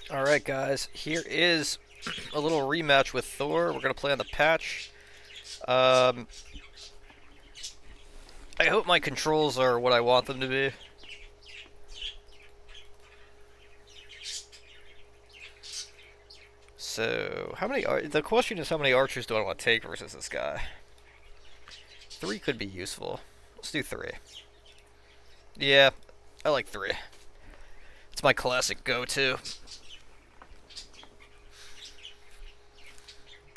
Alright guys, here is a little rematch with Thor. We're going to play on the patch. Um, I hope my controls are what I want them to be. So, the question is how many archers do I want to take versus this guy? 3 could be useful. Let's do 3. Yeah, I like 3. It's my classic go-to.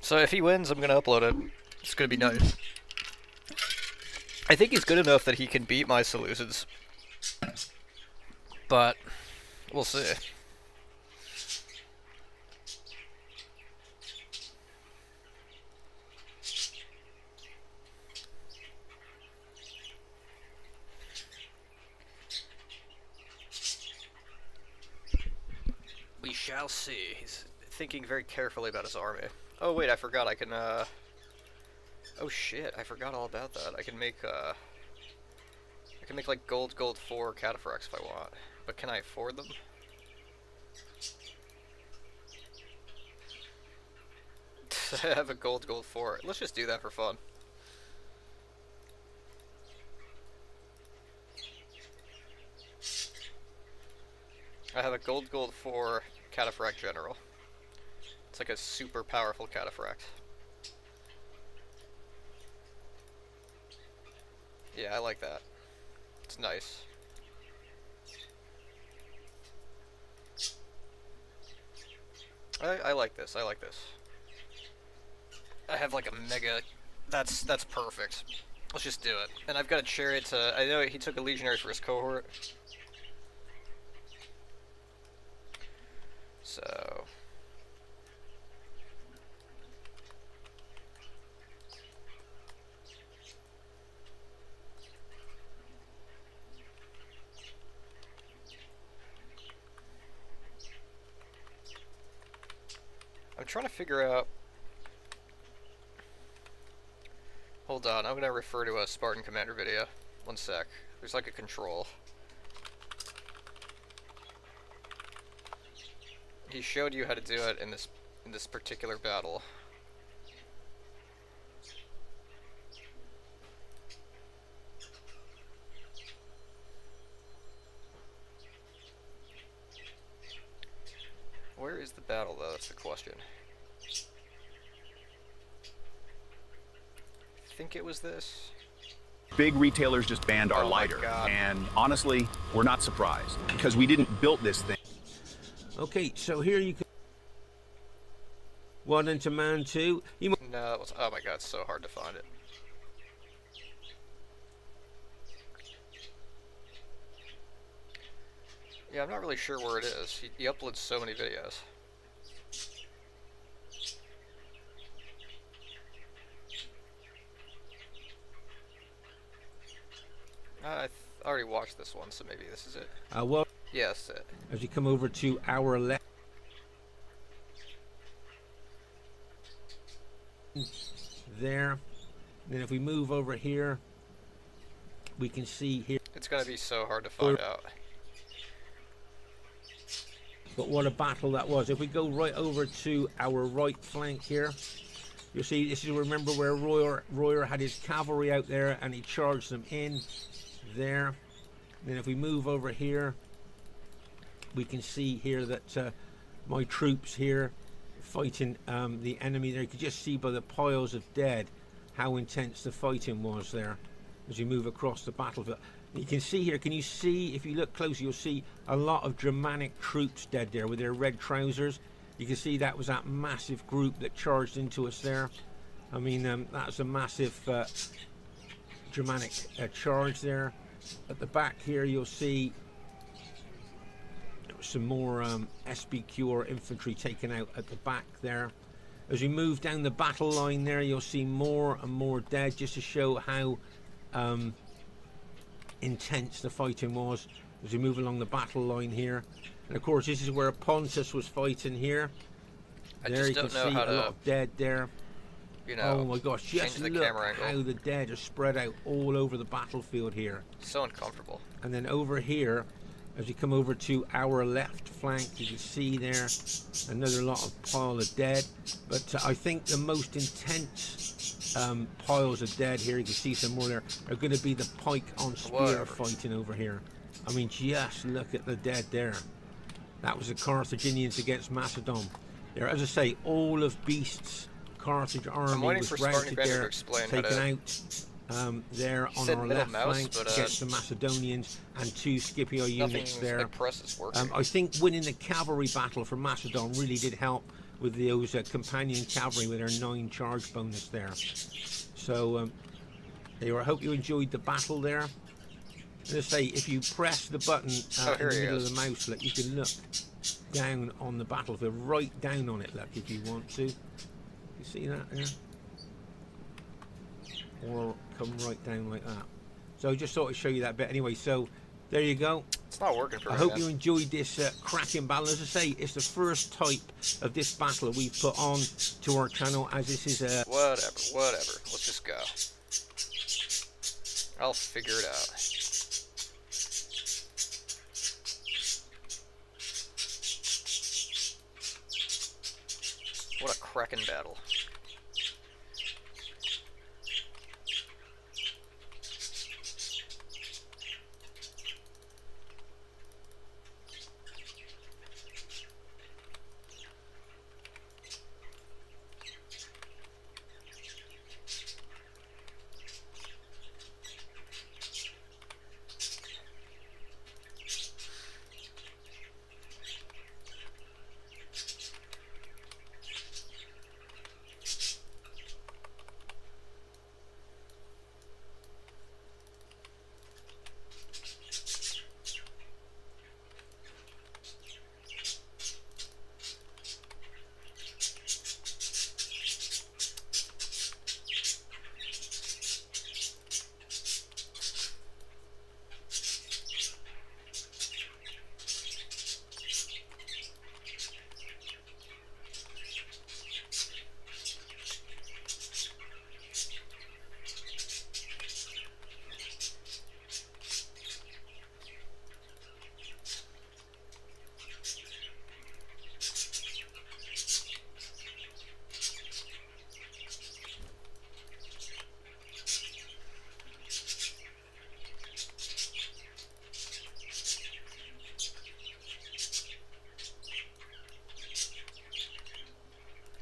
So if he wins, I'm going to upload it. It's going to be nice. I think he's good enough that he can beat my solutions. But, we'll see. We shall see. He's thinking very carefully about his army. Oh wait, I forgot I can, oh shit, I forgot all about that. I can make like gold 4 cataphracts if I want. But can I afford them? I have a gold 4. Let's just do that for fun. I have a gold 4 cataphract general. It's like a super powerful cataphract. Yeah, I like that. It's nice. I like this. I like this. I have like a mega. That's perfect. Let's just do it. And I've got a chariot to. I know he took a legionary for his cohort. So. I'm trying to figure out. Hold on, I'm gonna refer to a Spartan Commander video. One sec. There's like a control. He showed you how to do it in this particular battle. Where is the battle though? That's the question. I think it was this. Big retailers just banned our lighter, and honestly, we're not surprised because we didn't build this thing. Okay, so here you can. One into man 2. No, that was. Oh my god, it's so hard to find it. Yeah, I'm not really sure where it is. He uploads so many videos. I already watched this one, so maybe this is it. Well, yes, it. As you come over to our left, there. And then if we move over here, we can see here. It's gonna be so hard to find out. But what a battle that was. If we go right over to our right flank here, you'll see this is, remember where Royer had his cavalry out there and he charged them in there. And then if we move over here, we can see here that my troops here fighting the enemy there. You can just see by the piles of dead how intense the fighting was there as you move across the battlefield. You can see here, can you see, if you look closer, you'll see a lot of Germanic troops dead there with their red trousers. You can see that was that massive group that charged into us there. I mean, that's a massive Germanic charge there. At the back here, you'll see some more SBQ or infantry taken out at the back there. As we move down the battle line there, you'll see more and more dead, just to show how intense the fighting was as we move along the battle line here. And of course, this is where Pontus was fighting here. There you can see a lot of dead there. You know, oh my gosh, just look how the dead are spread out all over the battlefield here. So uncomfortable. And then over here, As you come over to our left flank, you can see there another lot of pile of dead. But I think the most intense piles of dead here, you can see some more there, are going to be the pike on spear fighting over here. I mean, just look at the dead there. That was the Carthaginians against Macedon. There, as I say, all of Beast's Carthage army was routed there, taken out. There on our left flank against the Macedonians, and 2 Scipio units there. I think winning the cavalry battle for Macedon really did help with those companion cavalry with their 9 charge bonus there. So I hope you enjoyed the battle there. As I say, if you press the button in the middle of the mouse, look, you can look down on the battlefield, right down on it, look, if you want to. You see that there? Or come right down like that. So I just thought I'd show you that bit. Anyway, so there you go. It's not working for me. I hope you enjoyed this cracking battle. As I say, it's the first type of this battle we've put on to our channel, as this is a... Whatever. Let's just go. I'll figure it out. What a cracking battle.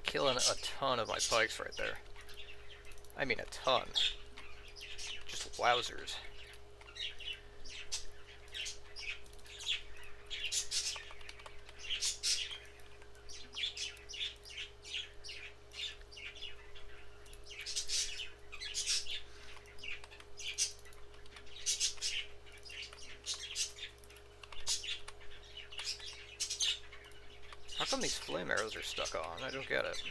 Killing a ton of my pikes right there. I mean a ton. Just wowzers. How come these flame arrows are stuck on? I don't get it.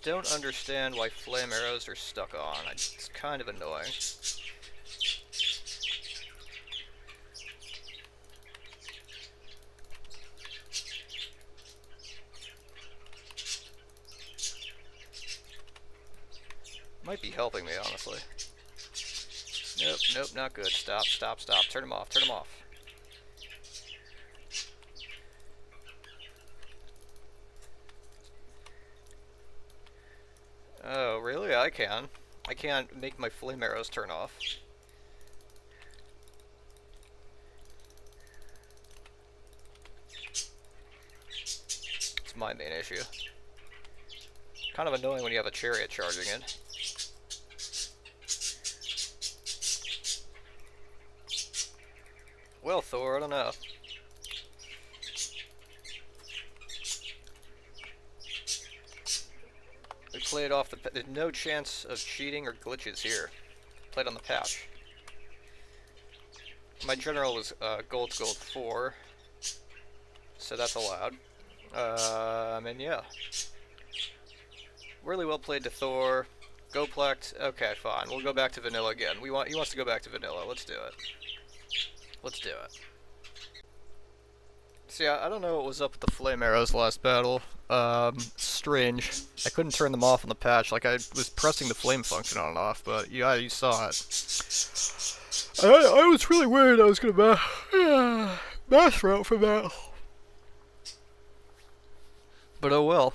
Don't understand why flame arrows are stuck on. It's kind of annoying. Might be helping me, honestly. Nope, nope, not good. Stop, stop, stop. Turn him off, turn him off. Oh, really? I can. I can't make my flame arrows turn off. It's my main issue. Kind of annoying when you have a chariot charging in. Well, Thor, I don't know. We played off the... There's no chance of cheating or glitches here. Played on the patch. My general was gold 4. So that's allowed. And yeah. Really well played to Thor. Goplect. Okay, fine. We'll go back to vanilla again. He wants to go back to vanilla. Let's do it. Let's do it. See, I don't know what was up with the flame arrows last battle. Strange. I couldn't turn them off on the patch. Like, I was pressing the flame function on and off, but yeah, you saw it. I was really worried I was gonna mass route from that. But oh well.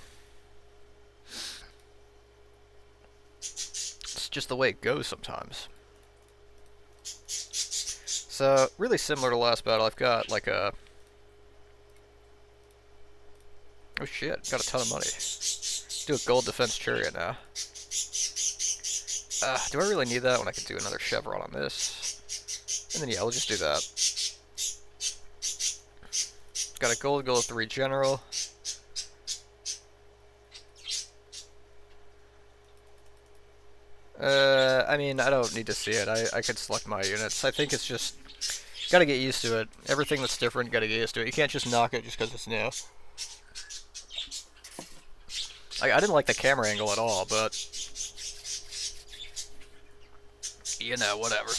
It's just the way it goes sometimes. So, really similar to last battle, I've got like a... Oh shit, got a ton of money. Do a gold defense chariot now. Do I really need that when I can do another chevron on this? And then yeah, we'll just do that. Got a gold 3 general. I mean, I don't need to see it. I could select my units. I think it's just... Gotta get used to it. Everything that's different, gotta get used to it. You can't just knock it just because it's new. I didn't like the camera angle at all, but... You know, whatever.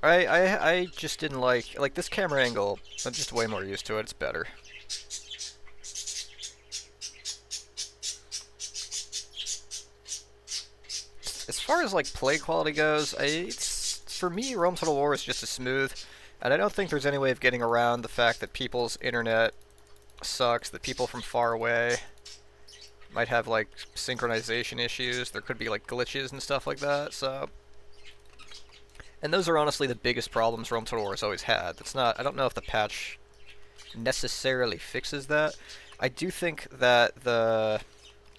I just didn't like this camera angle. I'm just way more used to it. It's better. As far as like play quality goes, for me, Rome Total War is just as smooth, and I don't think there's any way of getting around the fact that people's internet sucks. That people from far away might have like synchronization issues. There could be like glitches and stuff like that. So. And those are honestly the biggest problems Rome Total War has always had. That's not. I don't know if the patch necessarily fixes that. I do think that the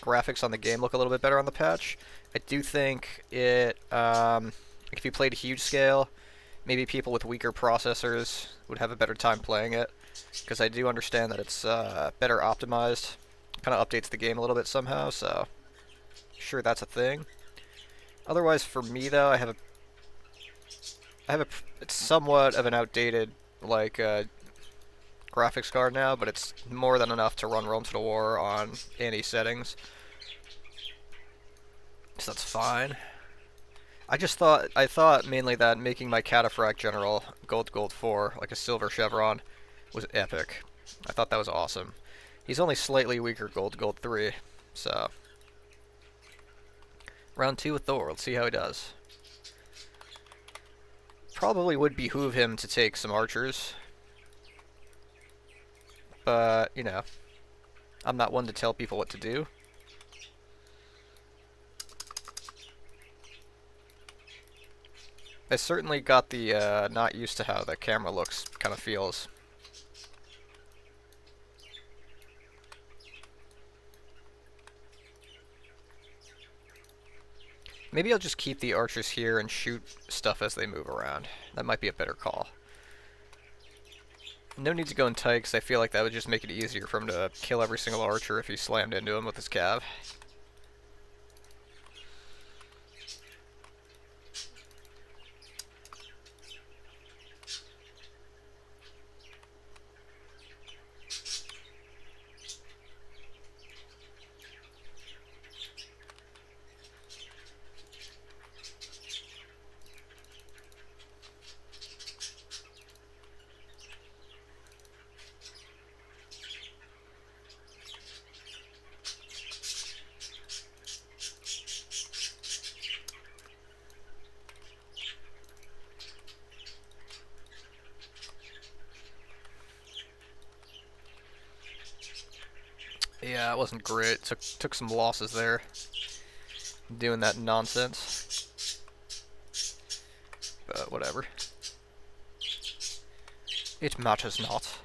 graphics on the game look a little bit better on the patch. I do think it. If you played a huge scale, maybe people with weaker processors would have a better time playing it, because I do understand that it's better optimized. Kind of updates the game a little bit somehow. So, sure, that's a thing. Otherwise, for me though, it's somewhat of an outdated, like, graphics card now, but it's more than enough to run Rome Total War on any settings. So that's fine. I thought mainly that making my Cataphract General gold 4, like a silver chevron, was epic. I thought that was awesome. He's only slightly weaker gold 3, so... Round 2 with Thor, let's see how he does. Probably would behoove him to take some archers. But, you know, I'm not one to tell people what to do. I certainly got the not used to how the camera looks kind of feels. Maybe I'll just keep the archers here and shoot stuff as they move around. That might be a better call. No need to go in tight, because I feel like that would just make it easier for him to kill every single archer if he slammed into him with his cav. Yeah, it wasn't great. Took some losses there. Doing that nonsense. But whatever. It matters not.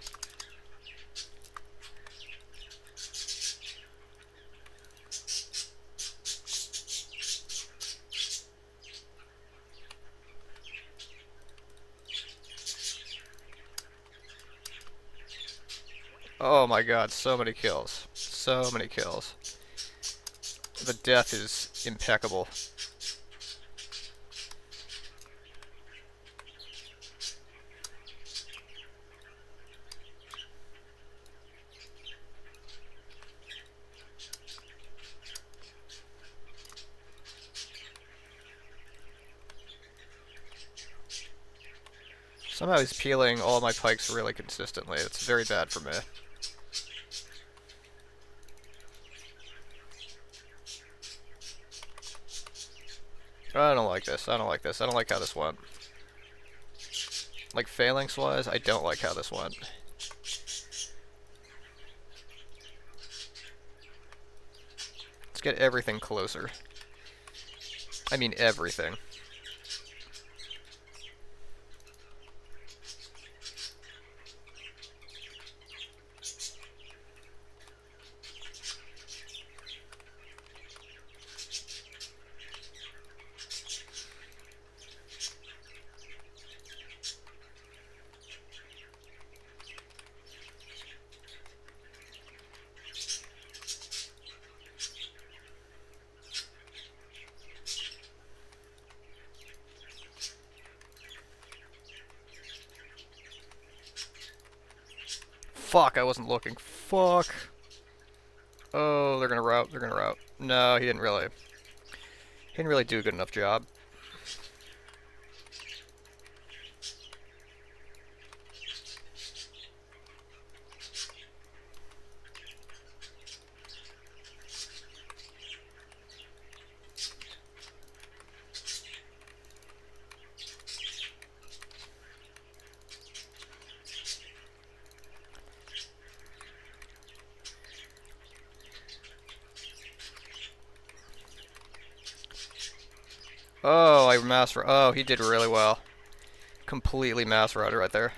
Oh my god, so many kills. So many kills. The death is impeccable. Somehow he's peeling all my pikes really consistently. It's very bad for me. I don't like this. I don't like this. I don't like how this went. Like, phalanx-wise, I don't like how this went. Let's get everything closer. I mean everything. Fuck, I wasn't looking. Fuck. Oh, they're gonna rout. They're gonna rout. No, he didn't really. He didn't really do a good enough job. Oh, I mass. Oh, he did really well. Completely mass routed right there.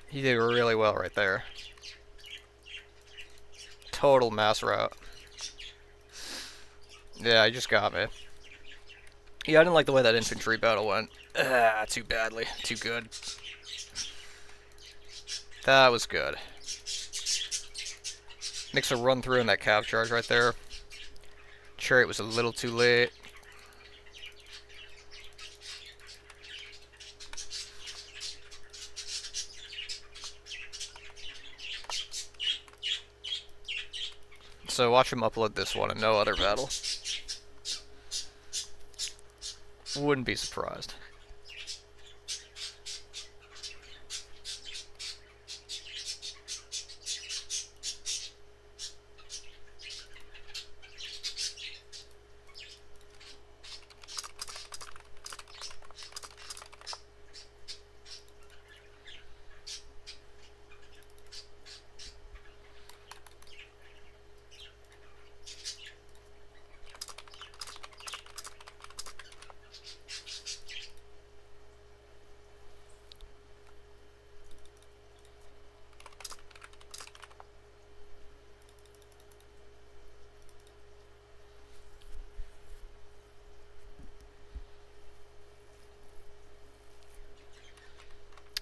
He did really well right there. Total mass route. Yeah, he just got me. Yeah, I didn't like the way that infantry battle went. Ah, too badly. Too good. That was good. Makes a run through in that cav charge right there. Chariot was a little too late. So watch him upload this one and no other battle. Wouldn't be surprised.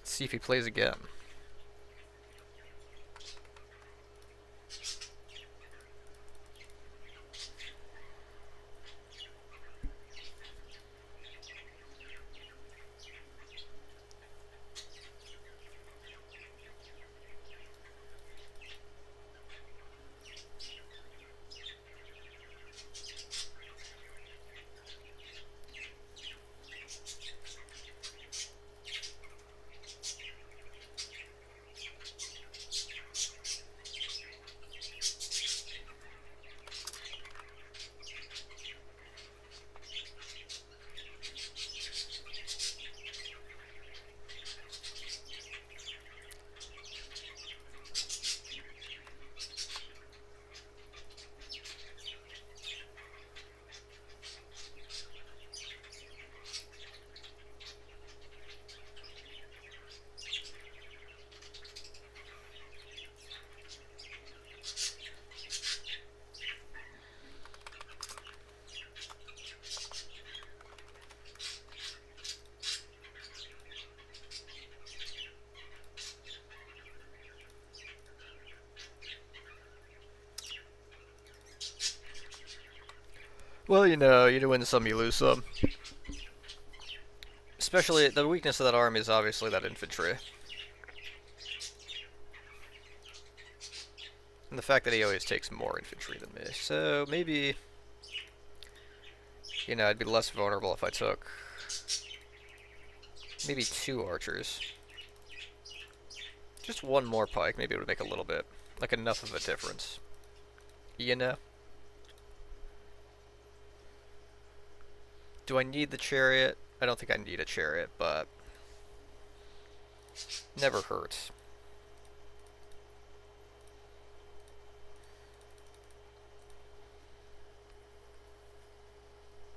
See if he plays again. Well, you win some, you lose some. Especially, the weakness of that army is obviously that infantry. And the fact that he always takes more infantry than me. So, maybe, I'd be less vulnerable if I took maybe 2 archers. Just 1 more pike, maybe it would make a little bit, like enough of a difference. Do I need the chariot? I don't think I need a chariot, but never hurts.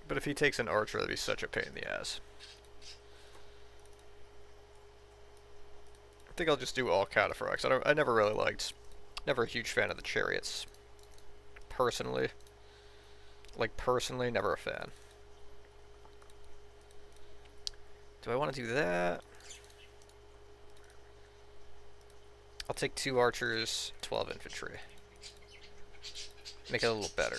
But if he takes an archer, that'd be such a pain in the ass. I think I'll just do all cataphracts. I never really never a huge fan of the chariots. Personally. Personally, never a fan. Do I want to do that? I'll take 2 archers, 12 infantry. Make it a little better.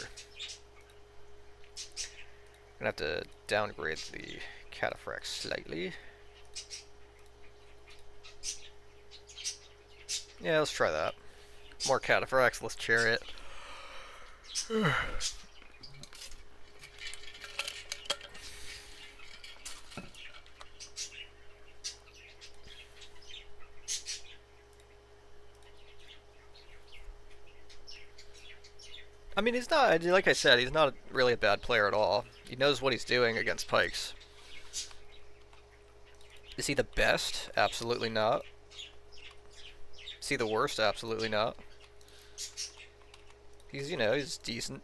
I'm gonna have to downgrade the cataphracts slightly. Yeah, let's try that. More cataphracts, less chariot. I mean, he's not, like I said, he's not really a bad player at all. He knows what he's doing against pikes. Is he the best? Absolutely not. Is he the worst? Absolutely not. He's, he's decent.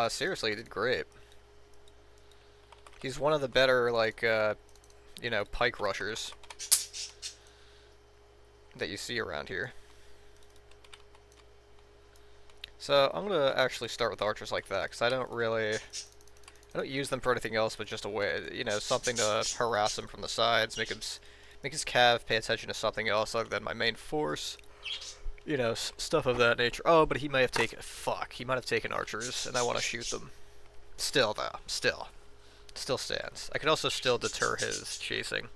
Seriously, he did great. He's one of the better, pike rushers that you see around here. So, I'm gonna actually start with archers like that, because I don't use them for anything else but just a way, something to harass him from the sides, make his cav pay attention to something else other than my main force. Stuff of that nature. Oh, but he might have taken... Fuck, he might have taken archers, and I want to shoot them. Still, though. Still stands. I can also still deter his chasing.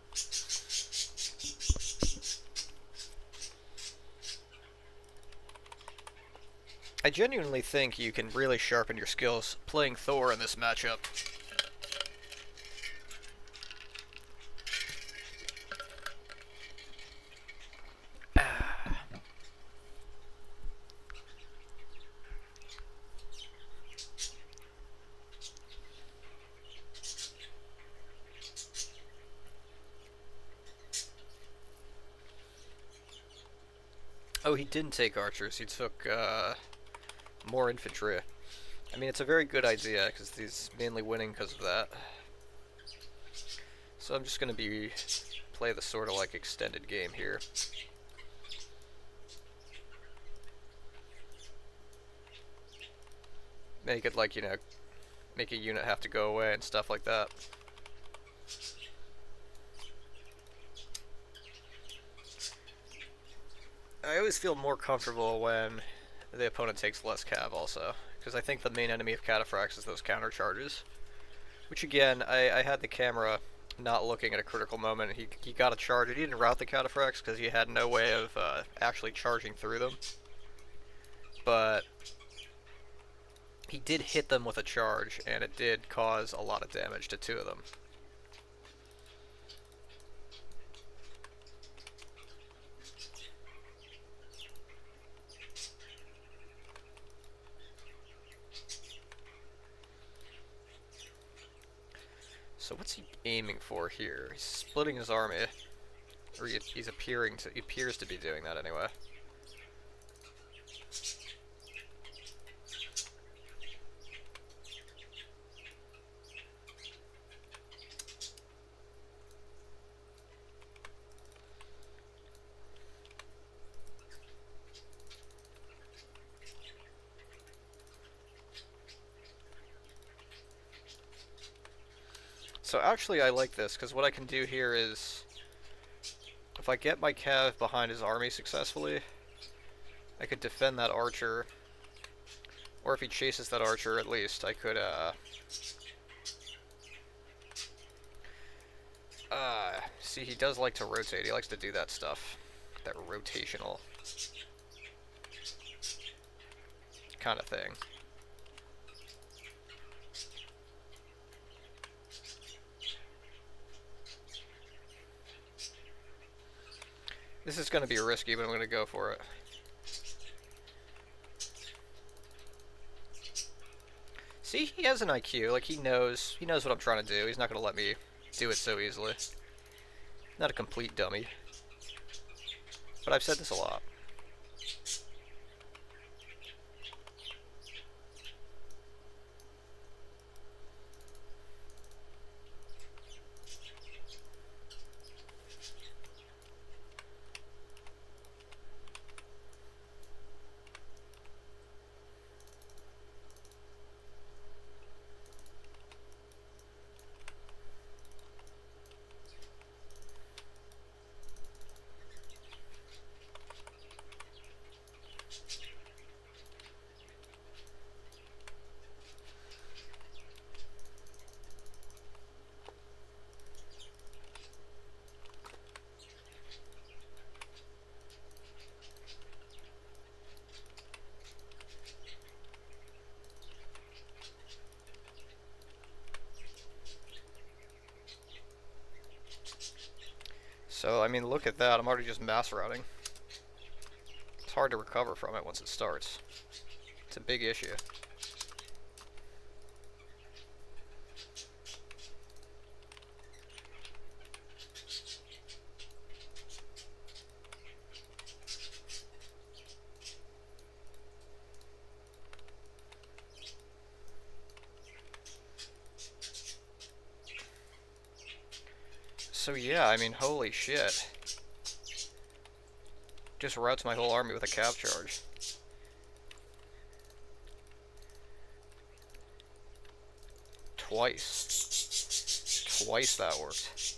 I genuinely think you can really sharpen your skills playing Thor in this matchup. Oh, he didn't take archers. He took more infantry. I mean, it's a very good idea, because he's mainly winning because of that. So I'm just going to play the sort of extended game here. Make it make a unit have to go away and stuff like that. I always feel more comfortable when the opponent takes less cav also, because I think the main enemy of cataphracts is those counter charges. Which again, I had the camera not looking at a critical moment, and he got a charge. He didn't route the cataphracts because he had no way of actually charging through them. But he did hit them with a charge, and it did cause a lot of damage to 2 of them. So what's he aiming for here? He's splitting his army. Or he appears to be doing that anyway. So actually I like this, because what I can do here is, if I get my cav behind his army successfully, I could defend that archer, or if he chases that archer at least, I could, see, he does like to rotate, he likes to do that stuff, that rotational kind of thing. This is going to be risky, but I'm going to go for it. See, he has an IQ. Like, he knows what I'm trying to do. He's not going to let me do it so easily. Not a complete dummy. But I've said this a lot. So, I mean, look at that. I'm already just mass routing. It's hard to recover from it once it starts. It's a big issue. So yeah, I mean, holy shit. Just routs my whole army with a cav charge. Twice. Twice that worked.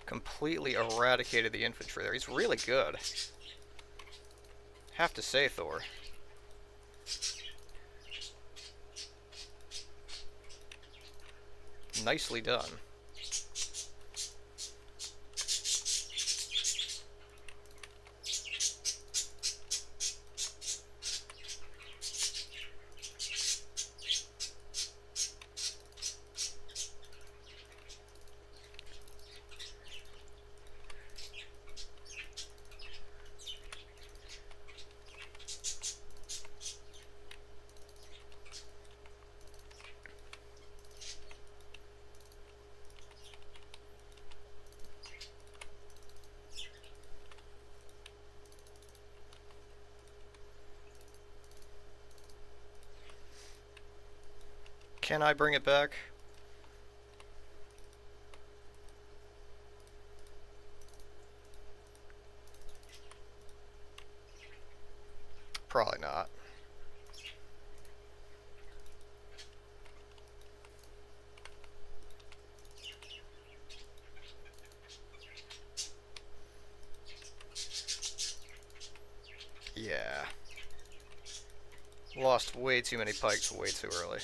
Completely eradicated the infantry there. He's really good. Have to say, Thor. Nicely done. Can I bring it back? Probably not. Yeah. Lost way too many pikes way too early.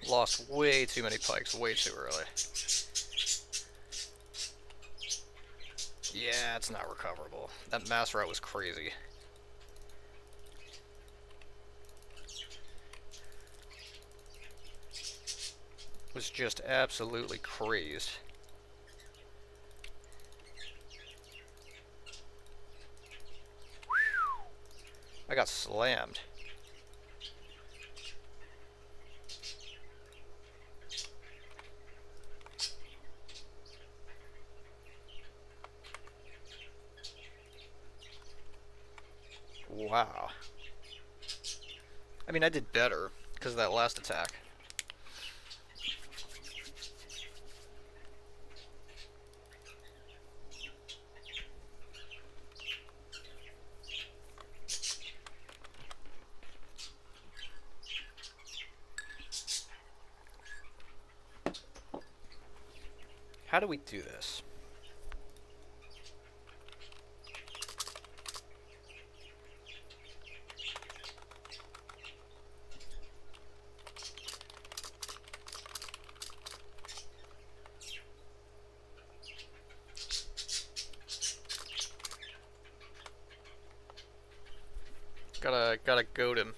Lost way too many pikes way too early. Yeah, it's not recoverable. That mass route was crazy. Was just absolutely crazed. I got slammed. Wow. I mean, I did better because of that last attack. How do we do this? Gotta goad him.